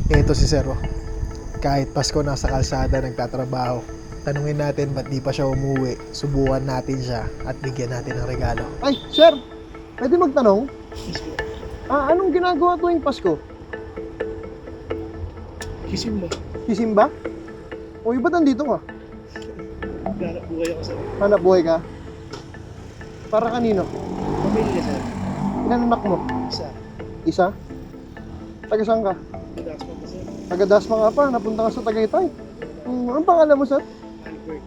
Ito si Sir, oh. Kahit Pasko nasa kalsada nagtatrabaho. Tanungin natin ba't di pa siya umuwi. Subukan natin siya at bigyan natin ng regalo. Ay, sir, pwede magtanong? Anong ginagawa tuwing Pasko? Kisimba. Kisimba? O, ba't nandito ka? Ganap buhay ako sa Hanap buhay ka? Para kanino? pamilya, sir. Ilan anak mo? Isa. Isa? Taga saan ka? Madaas mo pa, sir. Taga Dasma ka pa, napunta ka sa Tagaytay. Ang pangalan mo, sir? Albert.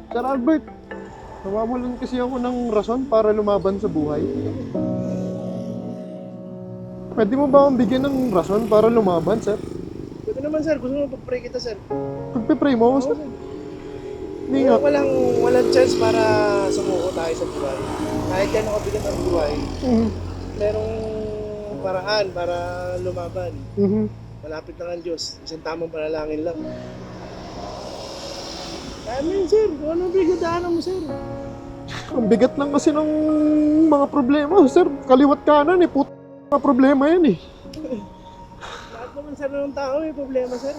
Sir Albert, nawawalan kasi ako ng rason para lumaban sa buhay. Pwede mo ba akong bigyan ng rason para lumaban, sir? Pwede naman, sir. Gusto mo pag-pray kita, sir. Pagpipray mo ako, sir? sir. Hindi nga. Walang chance para sumuko tayo sa buhay. Kahit yan ako bigat ng buhay, merong paraan para lumaban. Malapit lang ang Diyos. Isang tamang panalangin lang. Kaya mo yun, sir. Kung anong bigadaanan mo, sir. Ang bigat lang kasi ng mga problema, sir. Kaliwat kanan eh, mga problema yan eh. Lahat naman, sir, ng tao may problema, sir.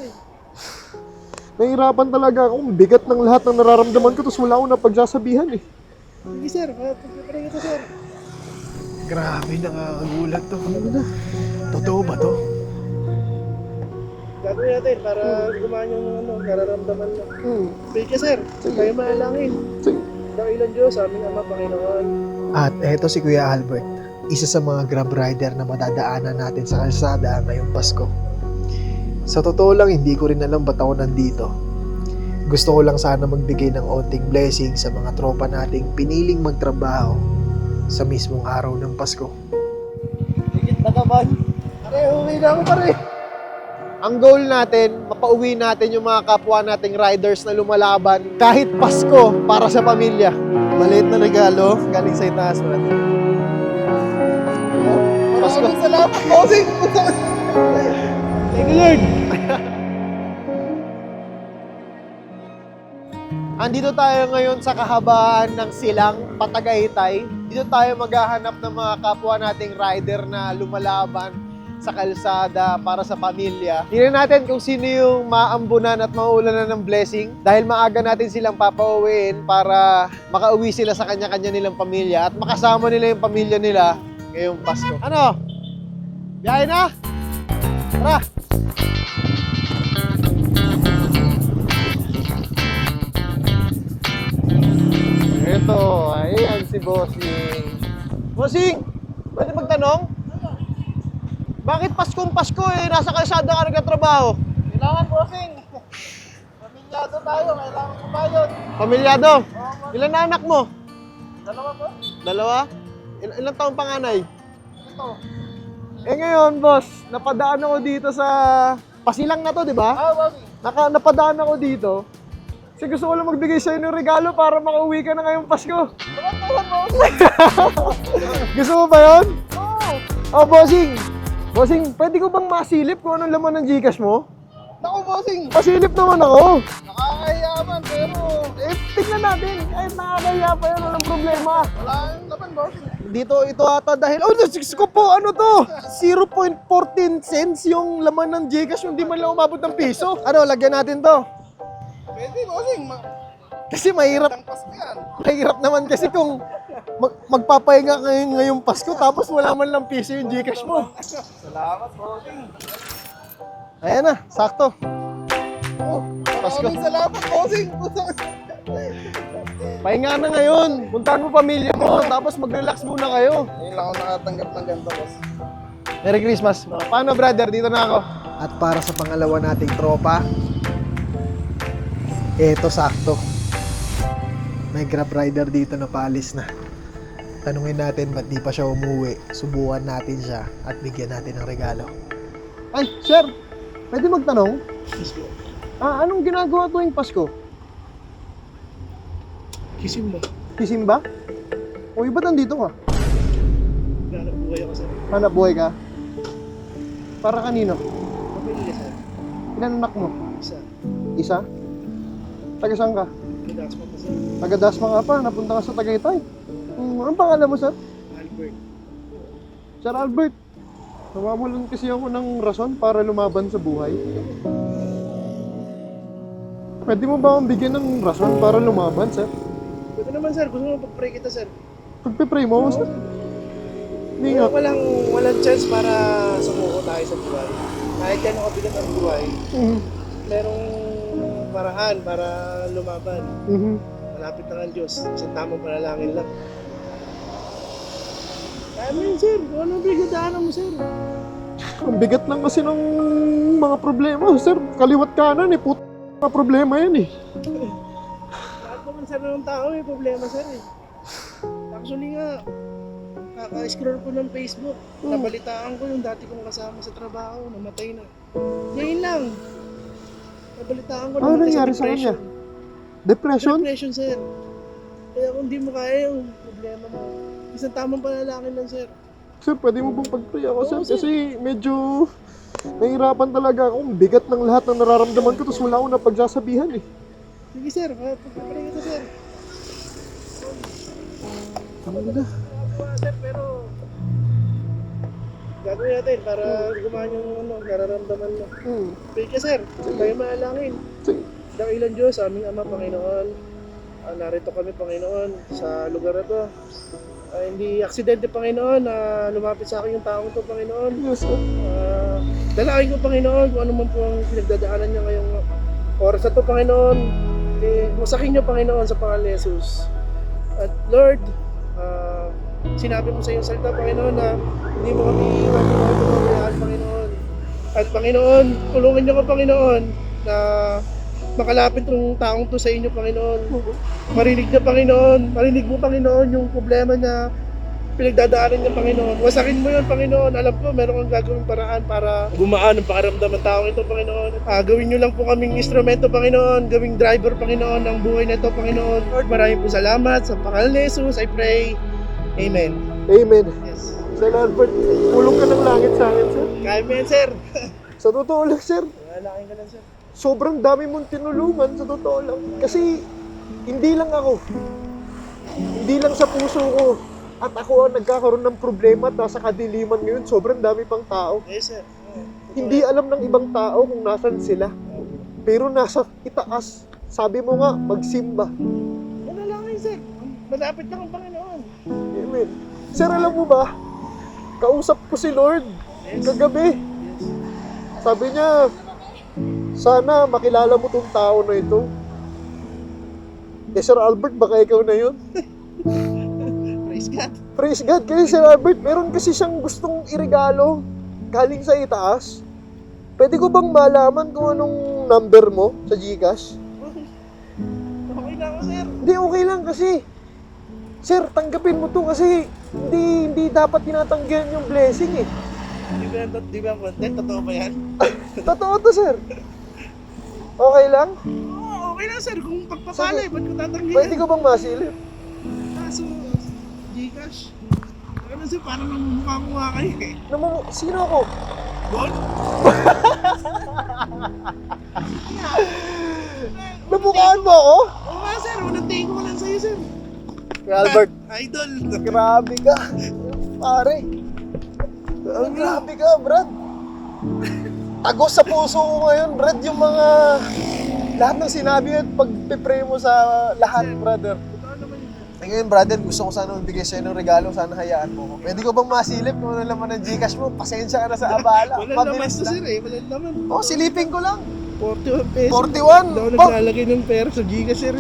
Nahihirapan talaga ako. Ang bigat ng lahat ng nararamdaman ko, tapos wala akong napagsasabihan eh. Sige, sir. Pagpipray kita, sir. Grabe, nakakagulat to. Totoo ba to? Gagawin natin para gumaan yung nararamdaman mo. Pray ka, sir. Kayo manalangin. Sige. Dakilan Diyos, aming Ama, Panginoon. At eto si Kuya Albert, isa sa mga Grab rider na madadaanan natin sa kalsada ngayong Pasko. Sa totoo lang, hindi ko rin alam ba't ako nandito. Gusto ko lang sana magbigay ng onting blessing sa mga tropa nating piniling magtrabaho sa mismong araw ng Pasko. Higit na kaban. Pare, uwi na ako, pare. Ang goal natin, mapauwi natin yung mga kapwa nating riders na lumalaban kahit Pasko para sa pamilya. Maliit na regalo, galing sa itaas natin. Pasko. Maraming salamat, bossing. Thank you, Lord. Andito tayo ngayon sa kahabaan ng Silang, Patagaytay. Dito tayo maghahanap ng mga kapwa nating rider na lumalaban sa kalsada para sa pamilya. Tingnan natin kung sino yung maambunan at mauulanan ng blessing dahil maaga natin silang papauwiin para makauwi sila sa kanya-kanya nilang pamilya at makasama nila yung pamilya nila ngayong Pasko. Ano? Biyahe na? Tara! Ito, ayan si Bossing. Bossing, pwede magtanong? Bakit Paskong Pasko eh? Nasa kalsada ka nagkatrabaho. Kailangan, bossing. Pamilyado tayo, kailangan ko bayad. Pamilyado? Ilan na anak mo? Dalawa po? Dalawa? Ilang taong panganay? Ito. Eh ngayon, boss, napadaan ako dito sa Pasilang na to, di ba? Bossing. Napadaan ako dito. Kasi gusto ko lang magbigay sa'yo ng regalo para makauwi ka na ngayong Pasko. Gusto mo ba yun? Oo. Oh, bossing! Bossing, pwede ko bang masilip kung anong laman ng Gcash mo? Naku, bossing. Masilip naman ako. Nakakayaman, pero Eh, tignan natin. Kahit nakakaya pa yun, walang problema. wala yung laman, bossing. Dito, ito ata dahil... Oh, nasikis ko po! Ano to? 0.14 cents yung laman ng Gcash, hindi man lang umabot ng piso. Ano, lagyan natin to. Pwede, bossing. Kasi mahirap. Ang Pasko yan. Mahirap naman kasi kung magpapahinga kayo ngayong Pasko tapos wala man lang piso yung Gcash mo. Salamat, bossing. Ayan na, sakto. Pasko. Maraming salamat, bossing. Pahinga na ngayon. Puntahan mo pamilya mo tapos mag-relax muna kayo. Ngayon lang ako nakatanggap ng ganito, boss. Merry Christmas. Paano brother? Dito na ako. At para sa pangalawa nating tropa, eto sakto. May Grab rider dito na paalis na. Tanungin natin ba't di pa siya umuwi. Subukan natin siya at bigyan natin ng regalo. Ay, sir. Pwede magtanong? Anong ginagawa tuwing Pasko? Kisimba. Kisimba? O, ba't nandito ka? Ganap buhay ako sa Hanap buhay ka? Para kanino? pamilya, sir. Ilan anak mo? Isa. Isa? Taga saan ka? Madaas mo pa, sir. Taga Dasma ka pa, napunta ka sa Tagaytay. Ang pangalan mo, sir? Albert. Sir Albert, Nawawalan kasi ako ng rason para lumaban sa buhay. Pwede mo ba akong bigyan ng rason para lumaban, sir? Pwede naman sir, gusto mo pag-pray kita sir. Pagpipray mo, sir. Hindi nga. Walang chance para sumuko tayo sa buhay. Kahit gano'ng kabigat ang buhay, merong paraan para lumaban. Malapit lang ang Diyos. Isang tamang panalangin lang. Kaya mo yun, sir. Kung anong bigladaanan mo, sir. Ang bigat lang kasi ng mga problema, sir. Kaliwat kanan eh. Mga problema yan eh. Lahat naman, sir, ng tao may problema, sir. Eh. Actually nga, kaka-scroll ko ng Facebook. Nabalitaan ko yung dati kong kasama sa trabaho. Namatay na. Ngayon lang. Nabalitaan ko Ano namatay nangyari sa kanya? Depression? Depression, sir. Kaya kung di mo kaya yung problema mo, isang tamang panalangin lang, sir. Sir, pwede mo bang pag-pray ako, sir? Oo, sir. Kasi medyo nahihirapan talaga ako. Ang bigat ng lahat ng nararamdaman ko, tapos wala akong napagsasabihan eh. Sige, sir. Pagpapalay kita, sir. Ano na? Sir, pero gagawin natin para gumaan yung nararamdaman mo. Pray ka, sir. Tayo manalangin. Sige. Dakilan Diyos, aming Ama, Panginoon. Narito kami, Panginoon, sa lugar na to. Hindi aksidente, Panginoon, na lumapit sa akin yung taong to, Panginoon. Yes, sir. Dalangin ko, Panginoon, kung ano man po ang pinagdadaanan niya ngayong oras na to, Panginoon. Masakin niyo, Panginoon, sa pangalan ni Jesus. At Lord, sinabi mo sa iyong salita, Panginoon, na hindi mo kami iiwan, hindi mo kami pamamayaan, Panginoon. At Panginoon, tulungan niyo ko, Panginoon, na makalapit ng taong to sa inyo, Panginoon. Marinig niya, Panginoon. Marinig mo, Panginoon, yung problema niya. Pinagdadaanan niya, Panginoon. Wasakin mo yun, Panginoon. Alam ko, meron kang gagawing paraan para gumaan ang pakaramdam ng taong ito, Panginoon. Gawin niyo lang po kaming instrumento, Panginoon. Gawing driver, Panginoon, ng buhay na ito, Panginoon. Lord, maraming po salamat. Sa pangalan ni Jesus, I pray. Amen. Amen. Yes. Sir Albert, tulong ka ng langit sa akin, sir. Kaya mo yan, sir. Sa totoo lang, sir. Nalalaking ka lang, sir. Sobrang dami mong tinulungan, sa totoo lang. Kasi, hindi lang ako. Hindi lang sa puso ko. At ako ang nagkakaroon ng problema at nasa kadiliman ngayon. Sobrang dami pang tao. Yes, sir. Hindi alam ng ibang tao kung nasan sila. Pero nasa itaas. Sabi mo nga, magsimba. Manalangin, sir. Malapit lang ang Panginoon. Amen. Sir, alam mo ba? Kausap ko si Lord Yes. kagabi. Yes. Sabi niya, sana makilala mo tong tao na ito. Sir Albert, baka ikaw na yun. Praise God. Praise God. Kasi Sir Albert, meron kasi siyang gustong iregalo galing sa itaas. Pwede ko bang malaman kung anong number mo sa GCash? Okay na ako, sir. Hindi, okay lang kasi. Sir, tanggapin mo to kasi hindi dapat tinatanggihan yung blessing eh. Di ba ang content? Totoo ba yan? Totoo to, sir. Okay lang? Oo, okay lang, sir. Kung pagpapalay, ba't ko tatanggihan? Pwede ko bang masilip? Kaso, Gcash. Ano, sir, parang namumukha kayo eh. Sino ako? Bon? Namukhaan mo ako? Oo nga, sir. Unang tingin ko lang sa'yo, sir. Albert, Idol. grabe ka. Pare. Grabe ka, Brad. Tagos sa puso ko ngayon, Brad, yung mga lahat ng sinabi at pagpipray mo sa lahat, brother. Totoo naman yun, sir. Ngayon, brother, gusto ko sana magbigay sa'yo ng regalo, sana hayaan mo ko. Pwede ko bang masilip kung ano laman ng Gcash mo? Pasensya ka na sa abala. Walang laman Mabilis to, lang. sir eh. Walang laman. Oh, silipin ko lang. 41 pesos. 41? Hindi ako Oh, naglalagay ng pera sa Gcash, sir.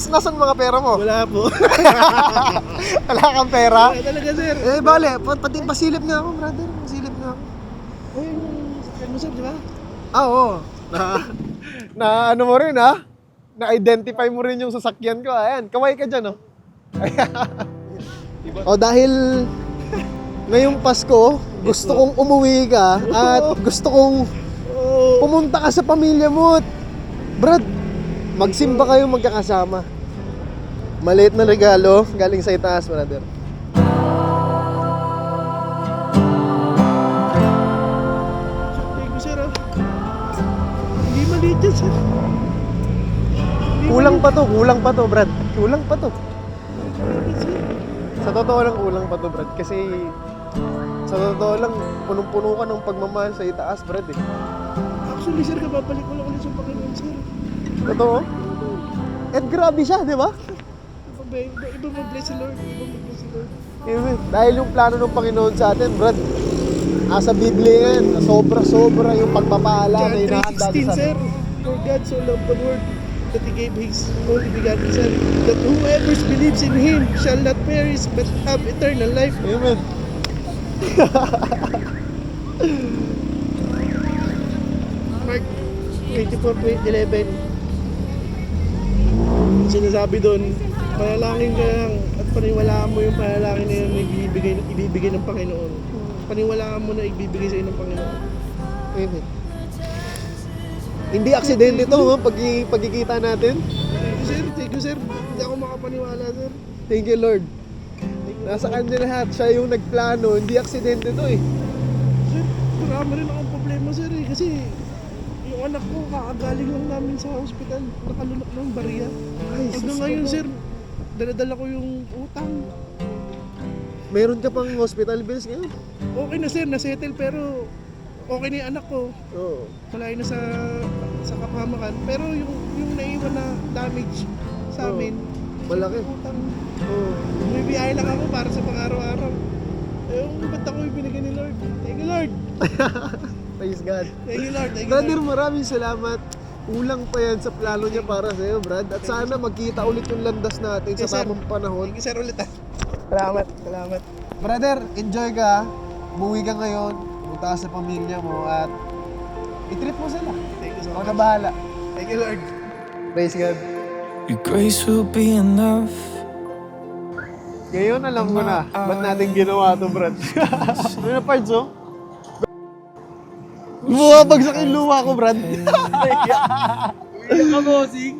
nasan mga pera mo? Wala po. Wala kang pera? Wala talaga, sir. Eh, bale, pati pasilip nga ako, brother. Pasilip nga ako. Ay, sakyan mo, sir, di ba? Oo. Na ano mo rin, ha? Na-identify mo rin yung sasakyan ko. Ayan, kaway ka dyan, oh. O, dahil ngayong Pasko, gusto kong umuwi ka at gusto kong pumunta ka sa pamilya mo. Brad, magsimba kayo magkakasama. Maliit na regalo galing sa itaas, brother. Thank you, sir. Hindi maliit yan, sir. Kulang pa to, Brad. Kulang pa to. Sa totoo lang, kulang pa to, Brad. Kasi Sa totoo lang, punong-puno ka ng pagmamahal sa itaas, Brad eh. Actually, sir, kababalik ko lang ulit sa Panginoon, sir. Totoo? At grabe siya, di ba? Iba mo bless the Lord. Iba mo bless the Lord. Amen. Dahil yung plano ng Panginoon sa atin, Brad, nasa Biblia yan, sobra-sobra yung pagpapala na John inahanda 3:16, sa sir. For God so loved the world that He gave His only begotten Son, that whoever believes in Him shall not perish but have eternal life. Amen. Mark 24:11. Sinasabi doon, panalangin ka lang at paniwalaan mo yung panalangin na yun na ibibigay ng Panginoon. Paniwalaan mo na ibibigay sa iyo ng Panginoon. Amen. Hindi aksidente to, ha? Pagkikita natin. Thank you, sir. Hindi ako makapaniwala, sir. Thank you, Lord. Nasa kanya lahat. Siya yung nagplano. Hindi aksidente to eh. Sir, marami rin akong problema, sir, eh. Kasi yung anak ko, kakagaling lang namin sa hospital. Nakalunok ng bariya. Hanggang ngayon, sir, daladala ko yung utang. Meron ka pang hospital bills ngayon? Okay na, sir, nasettle, pero okay na yung anak ko. Oo. Malayo na sa kapahamakan. Pero yung naiwan na damage sa Oo. amin, Malaki. utang. Oo. May biyahe lang ako para sa pang-araw-araw. Yung ba't ako yung binigyan ni Lord? Thank you, Lord. Praise God. Thank you, Lord. Thank you, Brother, Lord. maraming salamat. Kulang pa yan sa plano niya para sa'yo, Brad. At sana magkita ulit yung landas natin Yes, sa sir. tamang panahon. Thank you, sir, ulit. Salamat. Salamat. Brother, enjoy ka. Umuwi ka ngayon. Pumunta ka sa pamilya mo at i-treat mo sila. Thank you so Ako na much. bahala. Thank you, Lord. Praise God. Your grace will be enough. Ngayon alam ko na ba't natin ginawa to, Brad. Ano na parts, oh? Bumabagsak yung luha ko, Brad. Hindi ka, bossing.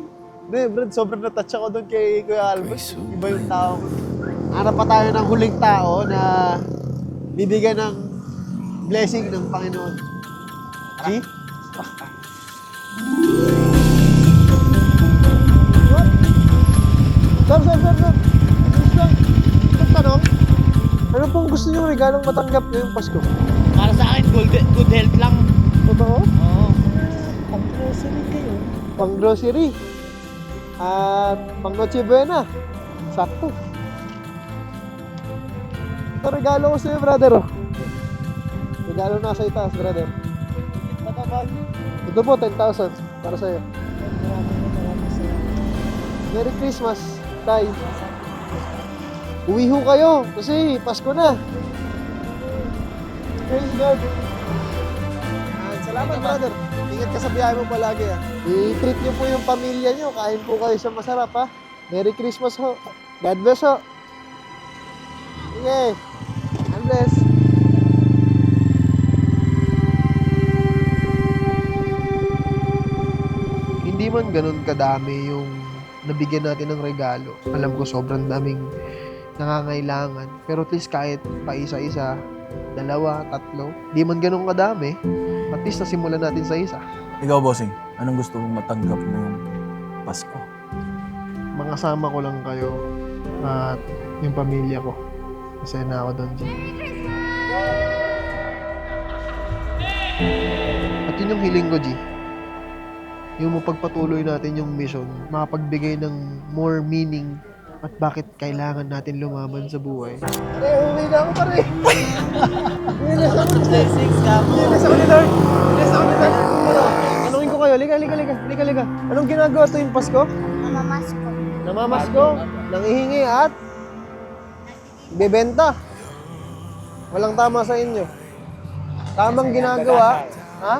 Hindi, Brad, sobrang natouch ako doon kay Kuya Albert. Iba yung tao. Hanap pa tayo ng huling tao na bibigyan ng blessing ng Panginoon. G? Sir. Tanong, ano pong gusto niyong regalong matanggap ngayong Pasko? Para sa akin, good health lang. Totoo? Oo. Pang-grocery kayo. Pang grocery. At pang Noche Buena. Sakto. Ito regalo ko sa'yo, brother. Oh. Regalo na sa itaas, brother. Ito po, 10,000 para sa'yo. Merry Christmas, Tay. Uwi ho kayo kasi Pasko na. Praise God. Salamat, brother. Ingat ka sa biyahe mo palagi. I-treat niyo po yung pamilya niyo. Kain po kayo sa masarap, ha. Merry Christmas ho. God bless ho. Sige. God bless. Hindi man ganun kadami yung nabigyan natin ng regalo. Alam ko sobrang daming nangangailangan. Pero at least kahit pa isa-isa, 2, 3, di man ganun kadami, at least nasimulan natin sa isa. Ikaw, bossing, anong gusto mong matanggap ngayong Pasko? Makasama ko lang kayo at yung pamilya ko. Masaya na ako doon, G. At yun yung hiling ko, G. Yung mapagpatuloy natin yung mission, makapagbigay ng more meaning at bakit kailangan natin lumaban sa buhay. Pare, uwi na ako, pare! Blessings ka mo. Bless ako ni Lord! Bless ako ni Lord! Tanungin ko kayo, liga. Anong ginagawa tuwing Pasko? Namamasko. Namamasko, nangihingi at bebenta. Walang tama sa inyo. Tamang ginagawa, ha?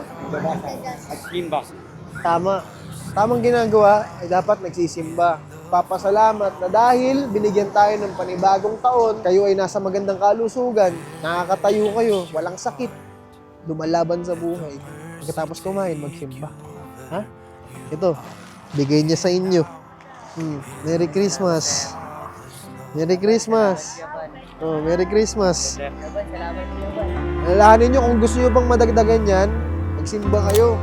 Tama. Tamang ginagawa ay dapat nagsisimba. Papasalamat na dahil binigyan tayo ng panibagong taon, kayo ay nasa magandang kalusugan, nakakatayo kayo, walang sakit, lumalaban sa buhay. Pagkatapos kumain, magsimba. Ha? Ito, bigay niya sa inyo. Merry Christmas. Merry Christmas. Oh, Merry Christmas. Salamat po. Alalahanin nyo kung gusto nyo bang madagdagan yan, magsimba kayo.